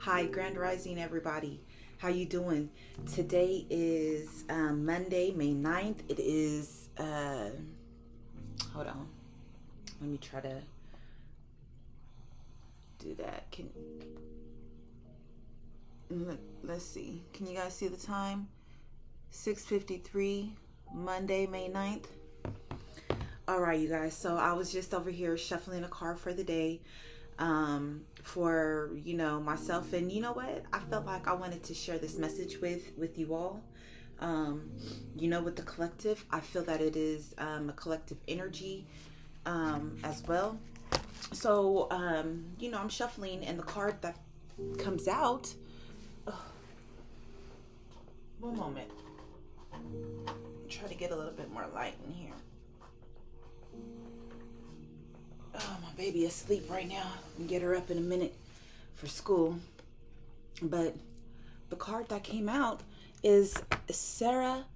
Hi, Grand Rising, everybody. How you doing? Today is Monday, May 9th. It is, hold on. Let me try to do that. Let's see. Can you guys see the time? 6:53, Monday, May 9th. All right, you guys. So I was just over here shuffling a card for the day. For myself, and you know what, I felt like I wanted to share this message with you all. With the collective, I feel that it is a collective energy as well. So I'm shuffling, and the card that comes out, one moment, try to get a little bit more light in here. Oh, my baby is asleep right now. I'll get her up in a minute for school. But the card that came out is Sara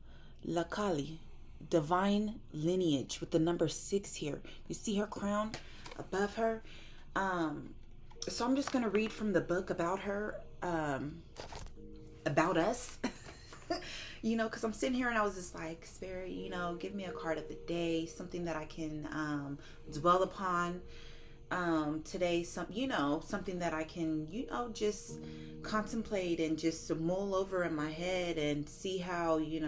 la Kali, divine lineage, with the number 6 here. You see her crown above her. So I'm just going to read from the book about her, about us. Because I'm sitting here and I was just like, Spirit, give me a card of the day, something that I can dwell upon today, something that I can, just contemplate and just mull over in my head and see how, it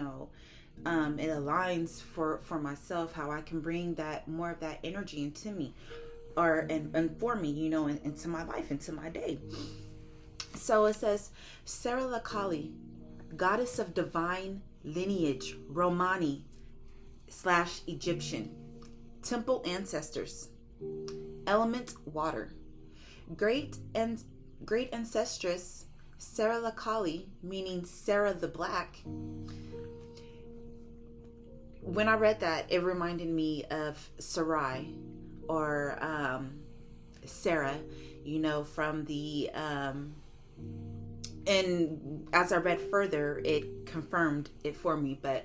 aligns for myself, how I can bring that more of that energy into me and for me, into my life, into my day. So it says, Sara la Kali, goddess of divine lineage, Romani / Egyptian, temple ancestors, element water, great ancestress Sara la Kali, meaning Sarah the Black. When I read that, it reminded me of Sarai, or Sarah, from the and as I read further, it confirmed it for me. But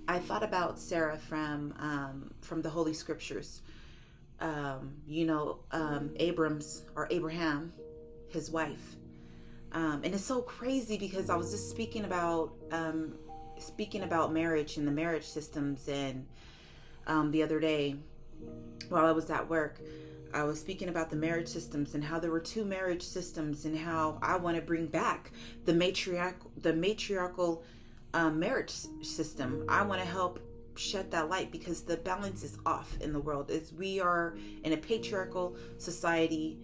I thought about Sarah from the Holy Scriptures. Abraham, his wife. And it's so crazy because I was just speaking about marriage and the marriage systems, and the other day while I was at work, I was speaking about the marriage systems and how there were 2 marriage systems, and how I want to bring back the matriarchal marriage system. I want to help shed that light because the balance is off in the world. We are in a patriarchal society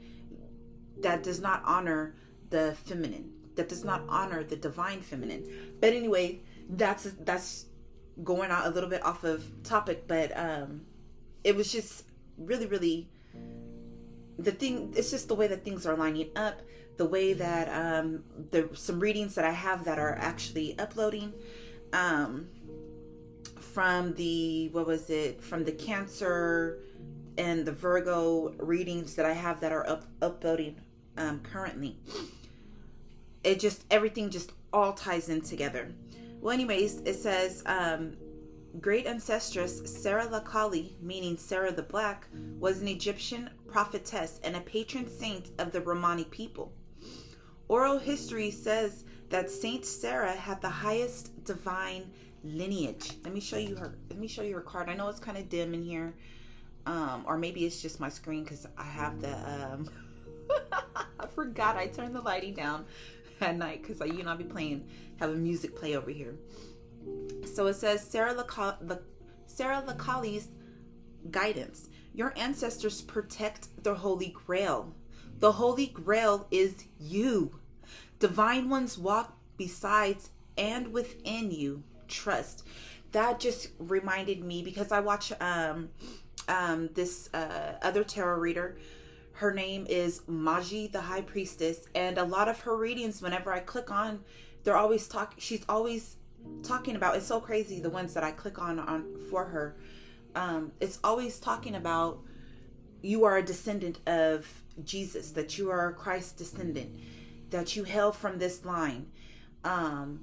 that does not honor the feminine, that does not honor the divine feminine. But anyway, that's going out a little bit off of topic, but it was just really it's just the way that things are lining up, the way that there's some readings that I have that are actually uploading from the Cancer and the Virgo readings that I have that are uploading currently. Everything just all ties in together. Well, anyways, it says great ancestress Sara la Kali, meaning Sarah the Black, was an Egyptian prophetess and a patron saint of the Romani people. Oral history says that Saint Sarah had the highest divine lineage. Let me show you her card. I know it's kind of dim in here, or maybe it's just my screen because I have the I forgot I turned the lighting down at night because I be having music play over here. So it says Sara la Kali's guidance. Your ancestors protect the Holy Grail. The Holy Grail is you. Divine ones walk besides and within you. Trust. That just reminded me because I watch this other tarot reader. Her name is Maji, the High Priestess, and a lot of her readings, whenever I click on, she's always talking about, it's so crazy, the ones that I click on for her, it's always talking about you are a descendant of Jesus, that you are a Christ descendant, that you hail from this line, and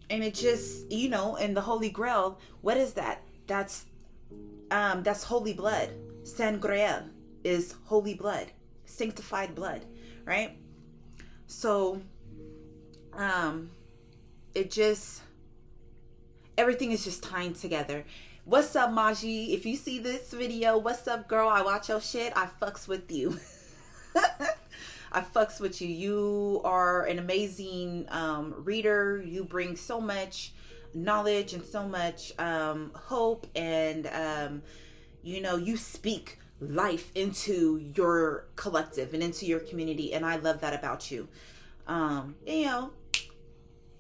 it just, in the Holy Grail, what is that? That's holy blood. Sangreal is holy blood, sanctified blood, right? So it just, everything is just tying together. What's up, Maji? If you see this video, what's up, girl? I watch your shit. I fucks with you. I fucks with you. You are an amazing reader. You bring so much knowledge and so much hope, and you know, you speak life into your collective and into your community, and I love that about you. You know,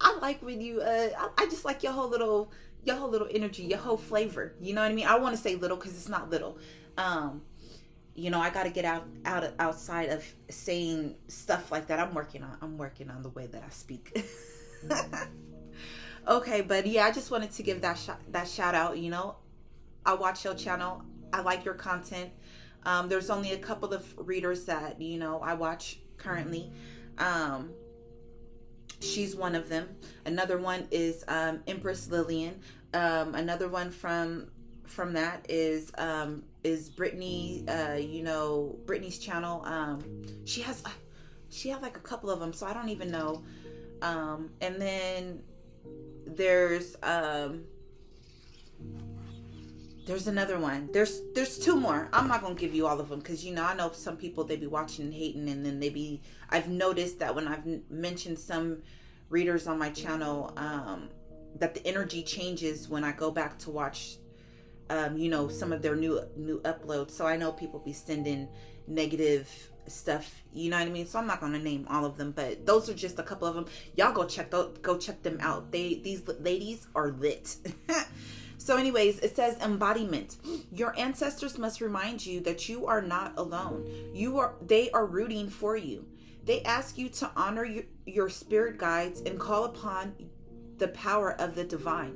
I like when you I just like your whole little energy, your whole flavor. You know what I mean? I want to say little because it's not little. You know, I got to get outside of saying stuff like that. I'm working on the way that I speak. Okay, but yeah, I just wanted to give that shout out. You know, I watch your channel. I like your content. There's only a couple of readers that, you know, I watch currently. She's one of them. Another one is Empress Lillian. Another one from that is Brittany. You know, Brittany's channel. She had like a couple of them, so I don't even know. And then there's another one. There's two more. I'm not gonna give you all of them because, you know, I know some people, they be watching and hating, and then I've noticed that when I've mentioned some readers on my channel, that the energy changes when I go back to watch, you know, some of their new uploads. So I know people be sending negative stuff, you know what I mean? So I'm not gonna name all of them, but those are just a couple of them. Y'all go check them out. These ladies are lit. So anyways, it says embodiment. Your ancestors must remind you that you are not alone. They are rooting for you. They ask you to honor your spirit guides and call upon the power of the divine.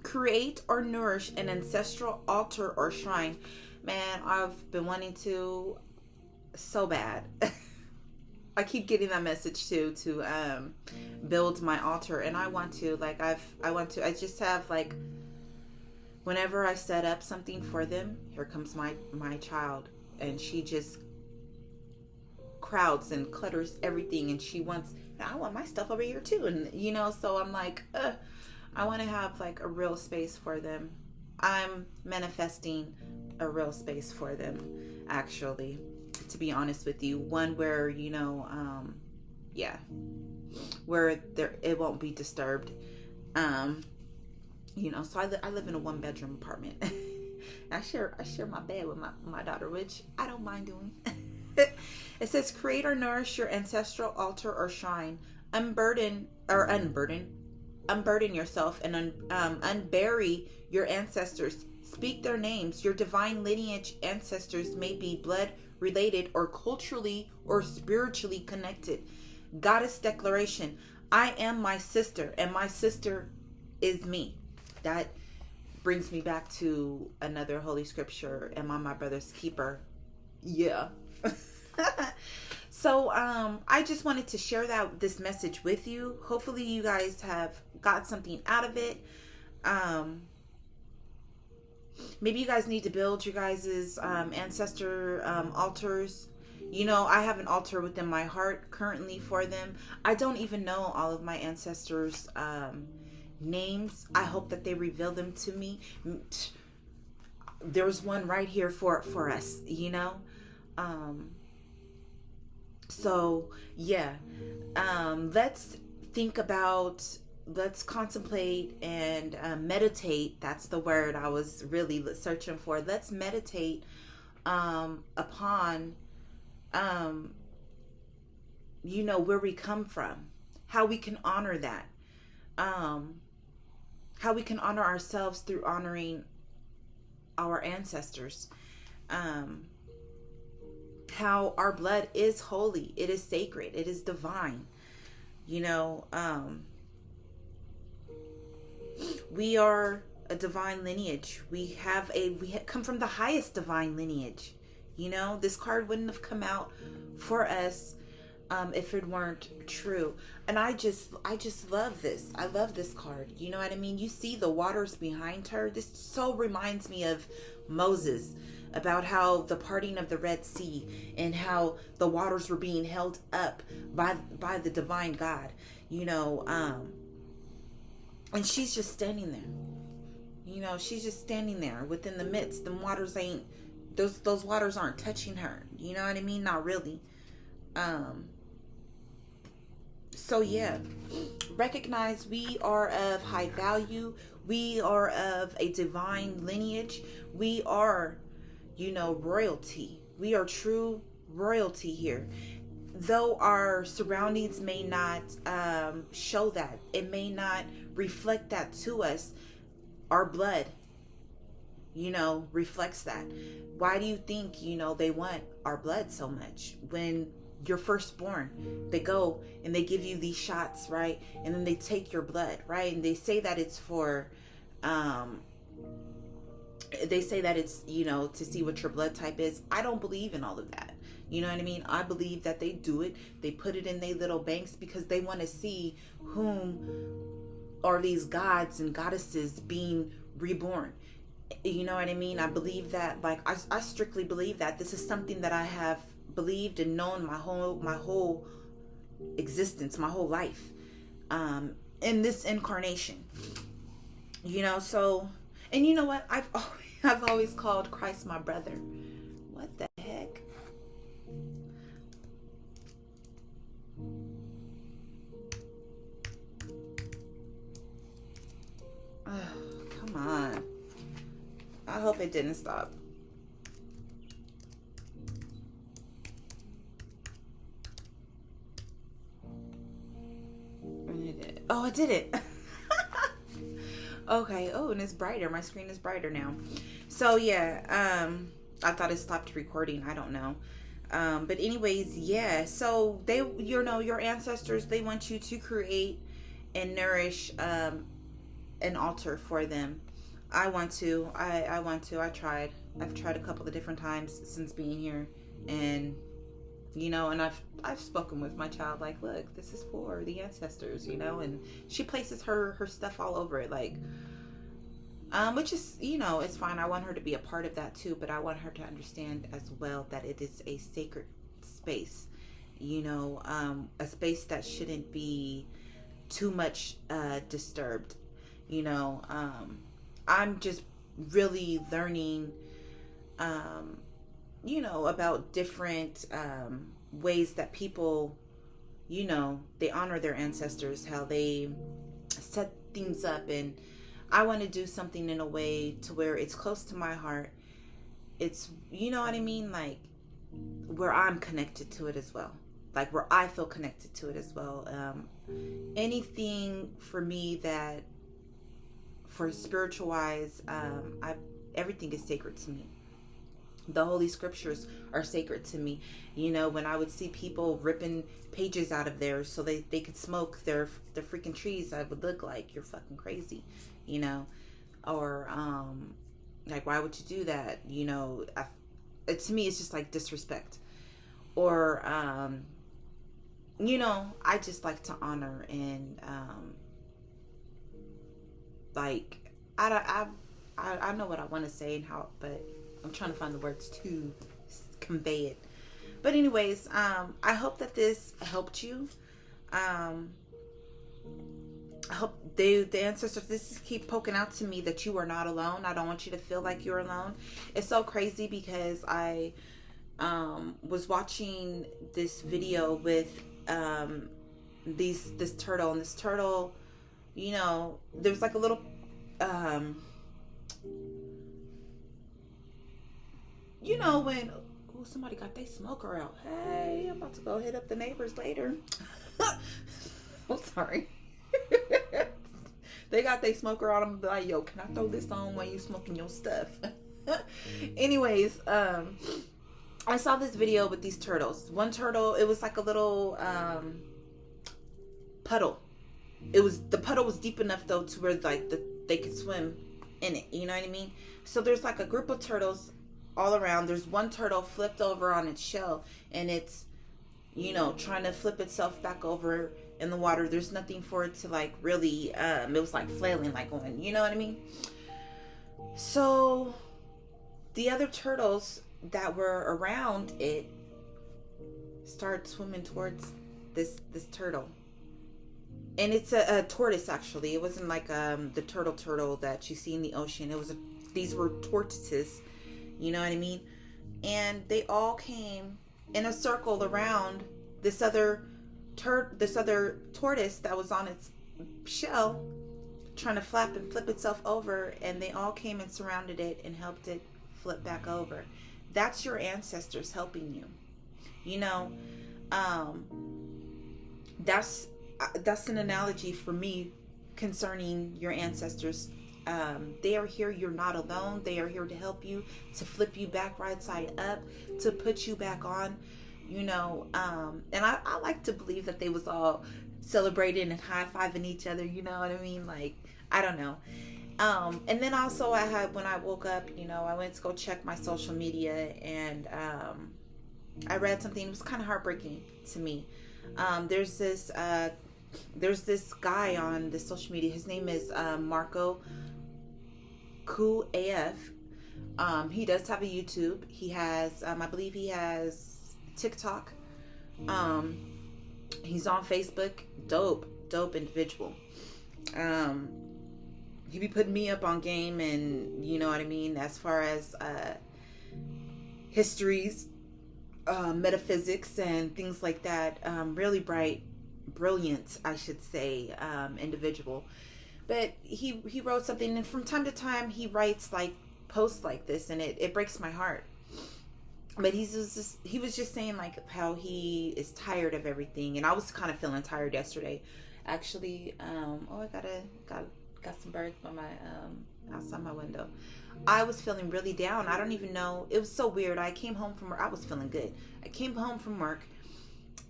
Create or nourish an ancestral altar or shrine. Man, I've been wanting to so bad. I keep getting that message too, to build my altar, and I want to, like, I just have, like, whenever I set up something for them, here comes my child, and she just crowds and clutters everything, and she wants, I want my stuff over here too, and, you know, so I'm like, I want to have, like, a real space for them. I'm manifesting a real space for them, actually, to be honest with you. One where, you know, yeah, where it won't be disturbed. You know, so I live in a 1-bedroom apartment. I share my bed with my daughter, which I don't mind doing. It says, create or nourish your ancestral altar or shrine. Unburden yourself and unbury your ancestors. Speak their names. Your divine lineage ancestors may be blood related or culturally or spiritually connected. Goddess declaration. I am my sister, and my sister is me. That brings me back to another holy scripture. Am I my brother's keeper? Yeah. So I just wanted to share this message with you. Hopefully you guys have got something out of it. Maybe you guys need to build your guys' ancestor altars. You know, I have an altar within my heart currently for them. I don't even know all of my ancestors' names. I hope that they reveal them to me. There's one right here for us, you know. So yeah, let's contemplate and meditate. That's the word I was really searching for. Let's meditate upon you know, where we come from, how we can honor that, how we can honor ourselves through honoring our ancestors, how our blood is holy, it is sacred, it is divine. You know, we are a divine lineage. We come from the highest divine lineage. You know, this card wouldn't have come out for us if it weren't true. And I just love this. I love this card. You know what I mean? You see the waters behind her. This so reminds me of Moses. about how the parting of the Red Sea and how the waters were being held up by the divine God, you know, and she's just standing there. You know, she's just standing there within the midst. The waters ain't, those waters aren't touching her. You know what I mean? Not really. So yeah, recognize we are of high value. We are of a divine lineage. We are, you know, royalty. We are true royalty here. Though our surroundings may not show that, it may not reflect that to us, our blood, you know, reflects that. Why do you think, you know, they want our blood so much? When you're firstborn, they go and they give you these shots, right? And then they take your blood, right? And they say that it's for, they say that it's, you know, to see what your blood type is. I don't believe in all of that. You know what I mean? I believe that they do it. They put it in their little banks because they want to see whom are these gods and goddesses being reborn. You know what I mean? I believe that, like, I strictly believe that this is something that I have believed and known my whole existence, my whole life, in this incarnation. You know, so, and you know what? I've always called Christ my brother. What the heck? Come on. I hope it didn't stop. Oh, it did it. Okay. Oh, and it's brighter. My screen is brighter now. So yeah, I thought it stopped recording. I don't know. But anyways, yeah. So they, you know, your ancestors, they want you to create and nourish an altar for them. I want to. I want to. I've tried a couple of different times since being here, and you know, and I've spoken with my child, like, look, this is for the ancestors, you know, and she places her stuff all over it, like, which is, you know, it's fine. I want her to be a part of that too, but I want her to understand as well that it is a sacred space, you know, a space that shouldn't be too much disturbed, you know. I'm just really learning, you know, about different ways that people, you know, they honor their ancestors, how they set things up. And I want to do something in a way to where it's close to my heart. It's, you know what I mean? Like, where I'm connected to it as well. Like, where I feel connected to it as well. Anything for me that, for spiritual wise, everything is sacred to me. The Holy Scriptures are sacred to me. You know, when I would see people ripping pages out of there so they could smoke their freaking trees, I would look like, you're fucking crazy, you know? Or, like, why would you do that? You know, to me, it's just like disrespect. Or, you know, I just like to honor and, like, I know what I want to say and how, but I'm trying to find the words to convey it. But anyways, I hope that this helped you. I hope the ancestors, this keep poking out to me that you are not alone. I don't want you to feel like you're alone. It's so crazy because I was watching this video with this turtle, and this turtle, you know, there was like a little you know, when somebody got their smoker out. Hey, I'm about to go hit up the neighbors later. I'm sorry. They got their smoker out. I'm gonna be like, yo, can I throw this on while you smoking your stuff? Anyways, I saw this video with these turtles. One turtle, it was like a little puddle. The puddle was deep enough though to where like they could swim in it. You know what I mean? So there's like a group of turtles all around. There's one turtle flipped over on its shell, and it's, you know, trying to flip itself back over in the water. There's nothing for it to like really, it was like flailing, like going, you know what I mean? So the other turtles that were around it started swimming towards this turtle. And it's a tortoise, actually. It wasn't like the turtle that you see in the ocean. These were tortoises, you know what I mean? And they all came in a circle around this other tortoise that was on its shell, trying to flap and flip itself over, and they all came and surrounded it and helped it flip back over. That's your ancestors helping you. You know, that's an analogy for me concerning your ancestors. They are here. You're not alone. They are here to help you, to flip you back right side up, to put you back on, you know. And I like to believe that they was all celebrating and high-fiving each other, you know what I mean? Like, I don't know. And then also when I woke up, you know, I went to go check my social media, and I read something. It was kind of heartbreaking to me. There's this guy on the social media. His name is Marco QAF. He does have a YouTube. He has, I believe he has TikTok. He's on Facebook. Dope individual. He be putting me up on game, and you know what I mean, as far as histories, metaphysics and things like that. Really brilliant, I should say, individual. But he wrote something, and from time to time he writes like posts like this, and it breaks my heart. But he was just saying like how he is tired of everything, and I was kind of feeling tired yesterday, actually. I got some birds by my outside my window. I was feeling really down. I don't even know. It was so weird. I came home from work. I was feeling good. I came home from work,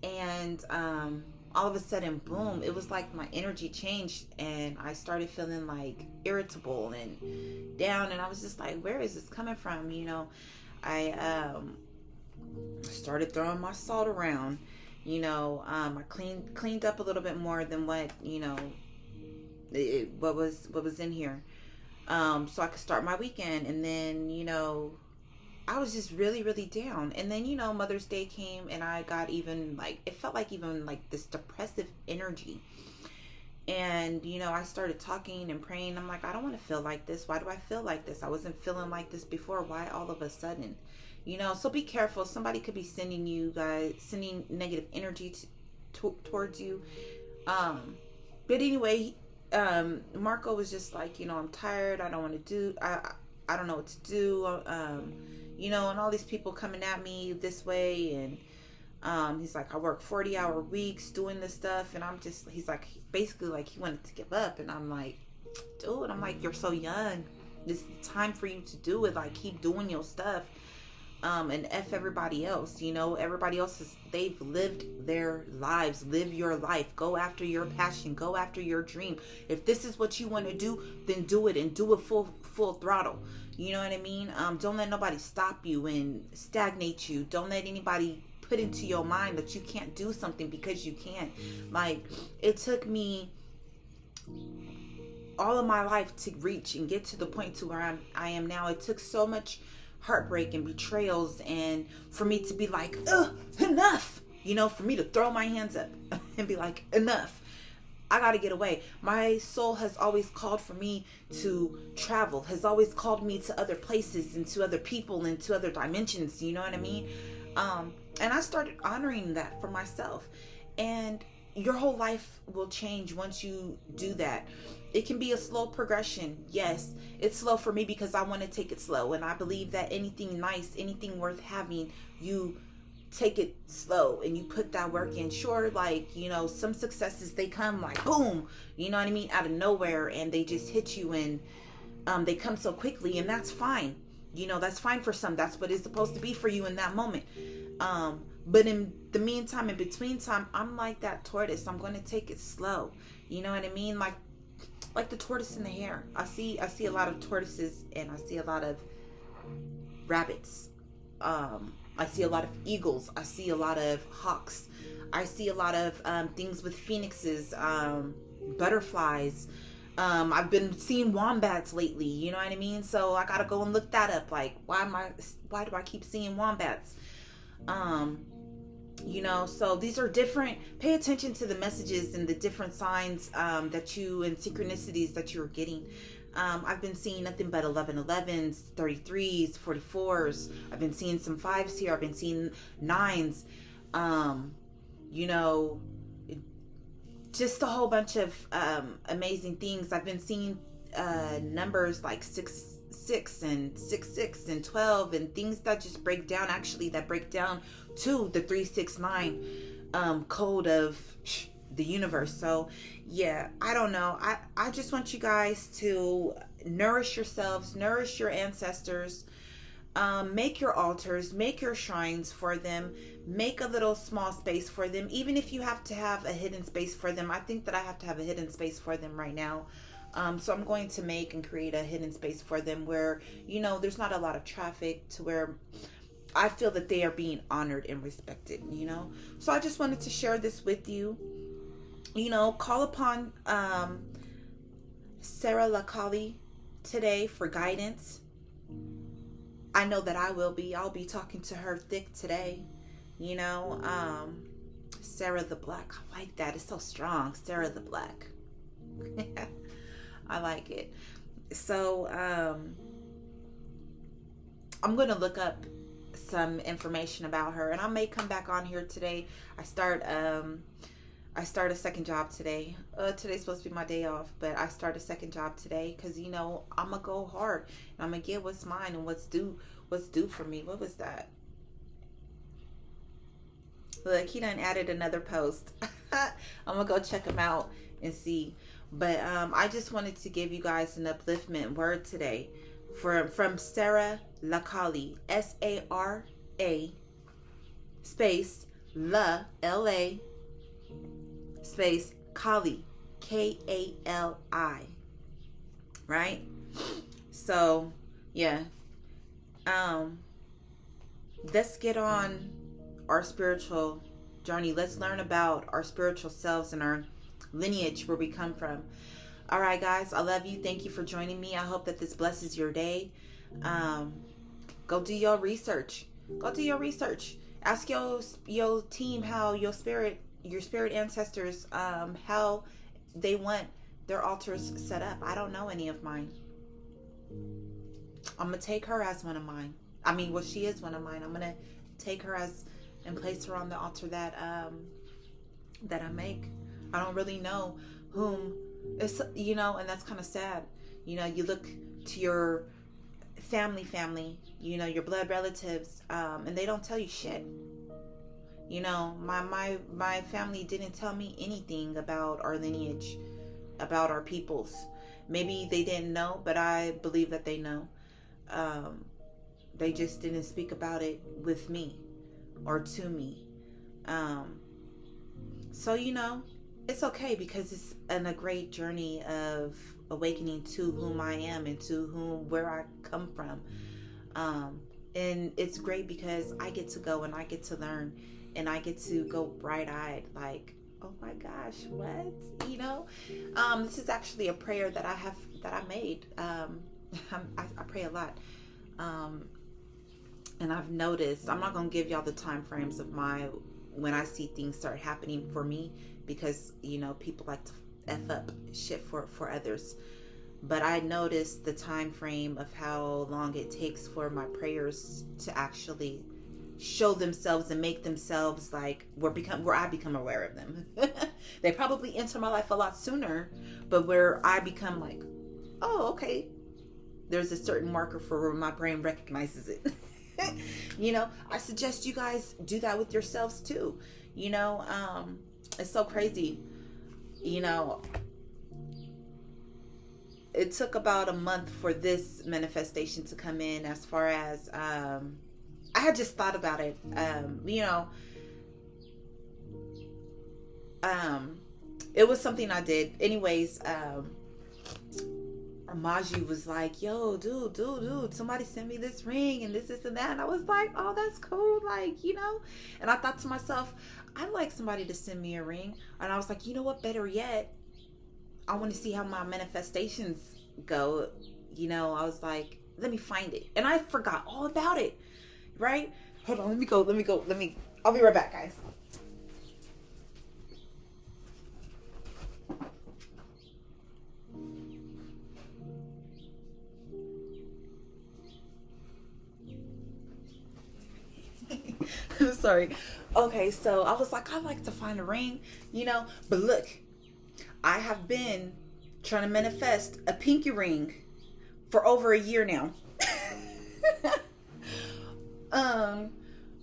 and all of a sudden, boom, it was like my energy changed, and I started feeling like irritable and down, and I was just like, where is this coming from? You know, I started throwing my salt around. You know, I cleaned up a little bit more than what, you know, what was in here, so I could start my weekend. And then, you know, I was just really, really down. And then, you know, Mother's Day came, and I got even like, it felt like even like this depressive energy. And, you know, I started talking and praying. I'm like, I don't want to feel like this. Why do I feel like this? I wasn't feeling like this before. Why all of a sudden? You know, so be careful. Somebody could be sending negative energy towards you. But anyway, Marco was just like, you know, I'm tired. I don't want to do, I don't know what to do. You know, and all these people coming at me this way. And he's like, I work 40-hour weeks doing this stuff. And he's like, basically like he wanted to give up. And I'm like, dude, you're so young. It's time for you to do it. Like, keep doing your stuff. And F everybody else, you know, everybody else they've lived their lives. Live your life. Go after your passion. Go after your dream. If this is what you want to do, then do it, and do it full throttle. You know what I mean? Don't let nobody stop you and stagnate you. Don't let anybody put into your mind that you can't do something because you can't. Like, it took me all of my life to reach and get to the point to where I am now. It took so much heartbreak and betrayals, and for me to be like, enough, you know, for me to throw my hands up and be like, enough, I gotta get away. My soul has always called for me to travel, has always called me to other places and to other people and to other dimensions, you know what I mean? And I started honoring that for myself, and your whole life will change once you do that. It can be a slow progression. Yes, it's slow for me because I want to take it slow. And I believe that anything nice, anything worth having, you take it slow and you put that work in. Sure, like, you know, some successes, they come like boom, you know what I mean, out of nowhere, and they just hit you, and they come so quickly, and that's fine. You know, that's fine for some. That's what it's supposed to be for you in that moment. But in the meantime, in between time, I'm like that tortoise. I'm going to take it slow. You know what I mean? Like the tortoise in the hare. I see a lot of tortoises, and I see a lot of rabbits. I see a lot of eagles. I see a lot of hawks. I see a lot of things with phoenixes, butterflies, I've been seeing wombats lately, you know what I mean? So I gotta go and look that up. Like, why do I keep seeing wombats? You know, so these are different. Pay attention to the messages and the different signs that you and synchronicities that you're getting. I've been seeing nothing but 1111s, 33s, 44s. I've been seeing some 5s here. I've been seeing 9s. You know, just a whole bunch of amazing things. I've been seeing numbers like 6 and 6 and 12 and things that just break down, actually, that break down to the 369 code of the universe. So yeah, I don't know. I just want you guys to nourish yourselves, nourish your ancestors, make your altars, make your shrines for them, make a little small space for them. Even if you have to have a hidden space for them, I think that I have to have a hidden space for them right now. So I'm going to make and create a hidden space for them where, you know, there's not a lot of traffic, to where I feel that they are being honored and respected, you know. So I just wanted to share this with you. You know, call upon Sara la Kali today for guidance. I know that I'll be talking to her thick today, you know. Sara the Black, I like that. It's so strong. Sara the Black. I like it. So I'm going to look up some information about her, and I may come back on here today. I start a second job today. Today's supposed to be my day off, but I start a second job today because, you know, I'm gonna go hard and I'm gonna get what's mine and what's due for me. What was that? Look, he done added another post. I'm gonna go check him out and see. But I just wanted to give you guys an upliftment word today from Sara la Kali, Sara space la LA space Kali, Kali, right? So yeah, let's get on our spiritual journey. Let's learn about our spiritual selves and our lineage, where we come from. All right, guys, I love you. Thank you for joining me. I hope that this blesses your day. Go do your research. Ask your team how your spirit ancestors, how they want their altars set up. I don't know any of mine. I'm gonna take her as one of mine. I mean, well, she is one of mine. I'm gonna take her and place her on the altar that I make. I don't really know whom. It's, you know, and that's kind of sad. You know, you look to your family, you know, your blood relatives, and they don't tell you shit. You know, my family didn't tell me anything about our lineage, about our peoples. Maybe they didn't know, but I believe that they know. They just didn't speak about it with me or to me. So, you know, it's okay, because it's a great journey of awakening to whom I am and to where I come from. And it's great because I get to go and I get to learn and I get to go bright-eyed, like, oh my gosh, what? You know, this is actually a prayer that I made. I pray a lot. And I've noticed, I'm not going to give y'all the time frames of when I see things start happening for me, because, you know, people like to F up shit for others. But I noticed the time frame of how long it takes for my prayers to actually show themselves and make themselves like where I become aware of them. They probably enter my life a lot sooner, but where I become like, oh, okay, there's a certain marker for where my brain recognizes it. You know, I suggest you guys do that with yourselves too. You know, it's so crazy. You know, it took about a month for this manifestation to come in, as far as I had just thought about it. You know, it was something I did anyways. Maji was like, yo, dude, somebody sent me this ring and this and that. And I was like, oh, that's cool. Like, you know, and I thought to myself, I'd like somebody to send me a ring. And I was like, you know what, better yet, I want to see how my manifestations go. You know, I was like, let me find it. And I forgot all about it, right? Hold on, let me go. I'll be right back, guys. I'm sorry. Okay, so I was like, I like to find a ring, you know, but look, I have been trying to manifest a pinky ring for over a year now.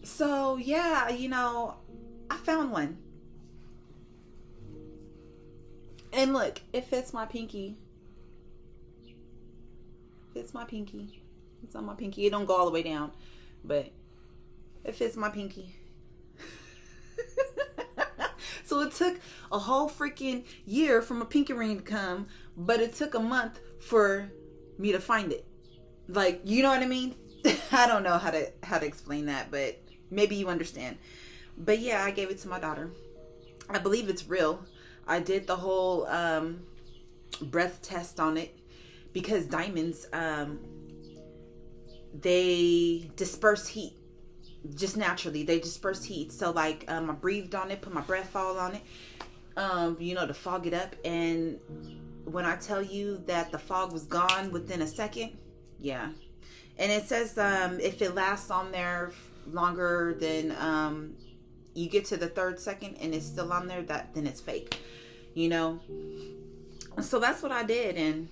So yeah, you know, I found one. And look, it fits my pinky. Fits my pinky. It's on my pinky. It don't go all the way down, but it fits my pinky. So it took a whole freaking year for my pinky ring to come, but it took a month for me to find it. Like, you know what I mean? I don't know how to explain that, but maybe you understand. But yeah, I gave it to my daughter. I believe it's real. I did the whole breath test on it, because diamonds, they disperse heat. Just naturally, they disperse heat. So like, I breathed on it, put my breath all on it, you know, to fog it up. And when I tell you that the fog was gone within a second, yeah. And it says, if it lasts on there longer than, you get to the 3rd second and it's still on there, then it's fake, you know. So that's what I did, and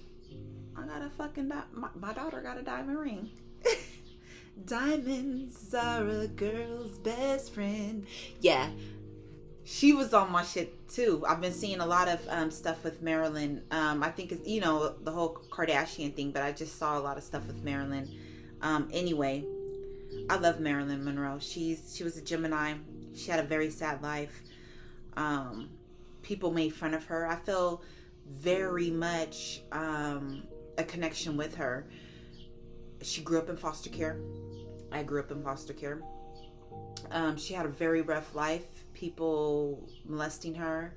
I got a fucking my daughter got a diamond ring. Diamonds are a girl's best friend. Yeah, she was on my shit too. I've been seeing a lot of stuff with Marilyn. I think it's, you know, the whole Kardashian thing, but I just saw a lot of stuff with Marilyn. Anyway, I love Marilyn Monroe. She was a Gemini. She had a very sad life. People made fun of her. I feel very much a connection with her. She grew up in foster care. I grew up in foster care. She had a very rough life. People molesting her,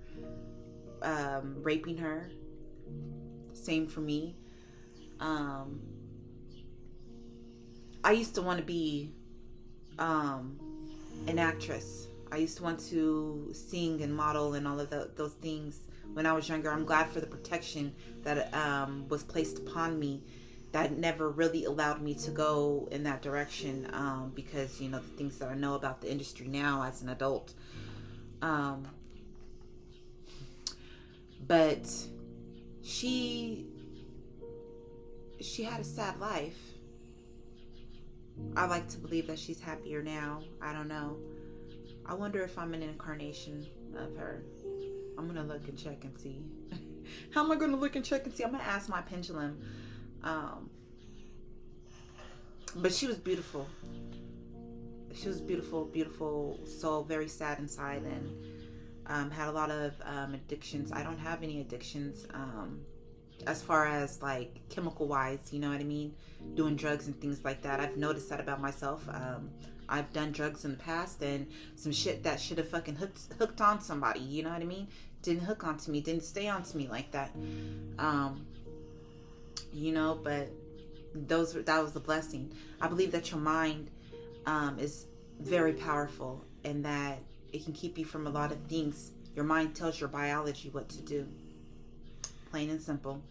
raping her. Same for me. I used to want to be an actress. I used to want to sing and model and all of those things when I was younger. I'm glad for the protection that was placed upon me. That never really allowed me to go in that direction, because, you know, the things that I know about the industry now as an adult. But she had a sad life. I like to believe that she's happier now. I don't know. I wonder if I'm an incarnation of her. I'm gonna look and check and see. How am I gonna look and check and see? I'm gonna ask my pendulum. But she was beautiful. She was beautiful, beautiful soul, very sad inside, and had a lot of addictions. I don't have any addictions, as far as like chemical wise, you know what I mean? Doing drugs and things like that. I've noticed that about myself. I've done drugs in the past, and some shit that should have fucking hooked on somebody, you know what I mean? Didn't hook onto me, didn't stay onto me like that. You know, but that was a blessing. I believe that your mind is very powerful, and that it can keep you from a lot of things. Your mind tells your biology what to do. Plain and simple.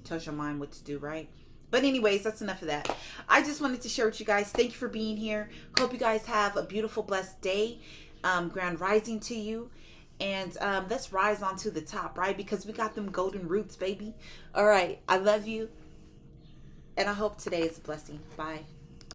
Tells your mind what to do, right? But anyways, that's enough of that. I just wanted to share with you guys. Thank you for being here. Hope you guys have a beautiful, blessed day. Grand rising to you. And let's rise on to the top, right? Because we got them golden roots, baby. All right. I love you. And I hope today is a blessing. Bye.